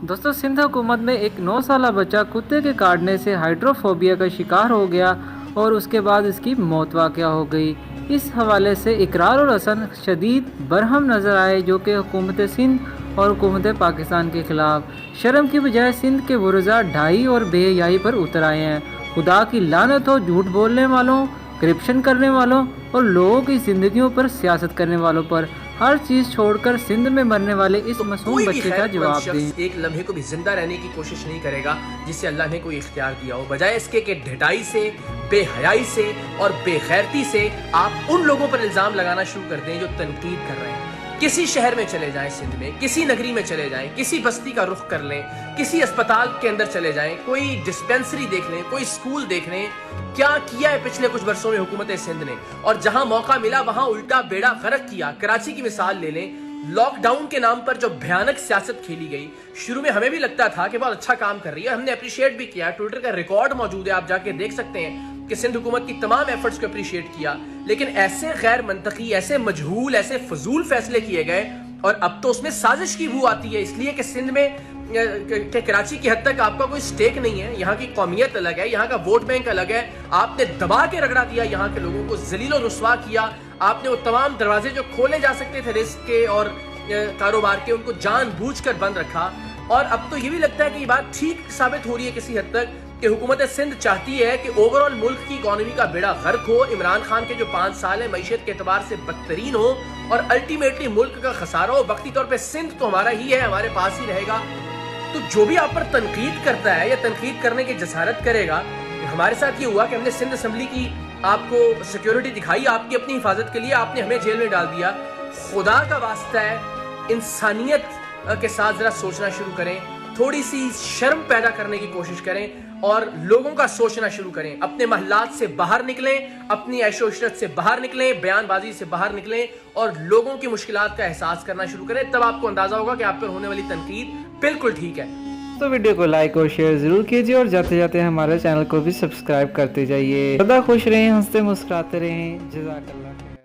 दोस्तों सिंध हुकूमत में एक 9 साल बच्चा कुत्ते के काटने से हाइड्रोफोबिया का शिकार हो गया और उसके बाद इसकी मौत वाक़या हो गई। इस हवाले से इकरार और हसन शदीद बरहम नज़र आए, जो कि हुकूमत सिंध और हुकूमत पाकिस्तान के ख़िलाफ़ शर्म की बजाय सिंध के बुरज़ा ढाई और बेहयाई पर उतर आए हैं। खुदा की लानत हो झूठ बोलने वालों, करप्शन करने वालों और लोगों की ज़िंदगियों पर सियासत करने वालों पर। हर चीज़ छोड़कर सिंध में मरने वाले इस मासूम बच्चे का जवाब दें। एक लम्हे को भी जिंदा रहने की कोशिश नहीं करेगा जिसे अल्लाह ने कोई इख्तियार दिया हो, बजाय इसके कि ढिठाई से, बेहयाई से और बेगैरती से आप उन लोगों पर इल्जाम लगाना शुरू कर दें जो तनकीद कर रहे हैं। किसी शहर में चले जाएं, सिंध में किसी नगरी में चले जाएं, किसी बस्ती का रुख कर लें, किसी अस्पताल के अंदर चले जाएं, कोई डिस्पेंसरी देख लें, कोई स्कूल देख लें, क्या किया है पिछले कुछ वर्षों में हुकूमत सिंध ने, और जहां मौका मिला वहां उल्टा बेड़ा गर्क किया। कराची की मिसाल ले लें, लॉकडाउन के नाम पर जो भयानक सियासत खेली गई, शुरू में हमें भी लगता था कि बहुत अच्छा काम कर रही है, हमने अप्रिशिएट भी किया, ट्विटर का रिकॉर्ड मौजूद है, आप जाके देख सकते हैं कि सिंध हुकूमत की तमाम एफर्ट्स को अप्रिशिएट किया। लेकिन ऐसे गैर मंतकी, ऐसे मजहूल, ऐसे फजूल फैसले किए गए, और अब तो उसमें साजिश की बू आती है, इसलिए कि सिंध में के कराची की हद तक आपका कोई स्टेक नहीं है, यहाँ की कौमियत अलग है, यहाँ का वोट बैंक अलग है, आपने दबा के रगड़ा दिया, यहाँ के लोगों को जलील और रुस्वा किया, आपने वो तमाम दरवाजे जो खोले जा सकते थे रिस्क के और कारोबार के, उनको जानबूझकर बंद रखा। और अब तो ये भी लगता है कि ये बात ठीक साबित हो रही है किसी हद तक कि हुकूमत सिंध चाहती है कि ओवरऑल मुल्क की इकोनॉमी का बेड़ा गर्क हो, इमरान खान के जो 5 साल है मईशत के एतबार से बदतरीन हो और अल्टीमेटली मुल्क का खसारा हो। वक्ती तौर पे सिंध तो हमारा ही है, हमारे पास ही रहेगा। तो जो भी आप पर तनकीद करता है या तनकीद करने की जसारत करेगा, हमारे साथ ये हुआ कि हमने सिंध असम्बली की आपको सिक्योरिटी दिखाई, आपकी अपनी हिफाजत के लिए, आपने हमें जेल में डाल दिया। खुदा का वास्ता है, इंसानियत के साथ जरा सोचना शुरू करें, थोड़ी सी शर्म पैदा करने की कोशिश करें और लोगों का सोचना शुरू करें। अपने महल्लात से बाहर निकलें, अपनी ऐशो इशरत से बाहर निकलें, बयानबाजी से बाहर निकलें और लोगों की मुश्किलात का एहसास करना शुरू करें। तब आपको अंदाजा होगा कि आप पर होने वाली तनकीद बिल्कुल ठीक है। तो वीडियो को लाइक और शेयर जरूर कीजिए और जाते जाते हमारे चैनल को भी सब्सक्राइब करते जाइए। सदा खुश रहें, हंसते मुस्कुराते रहें। जज़ाकल्लाह।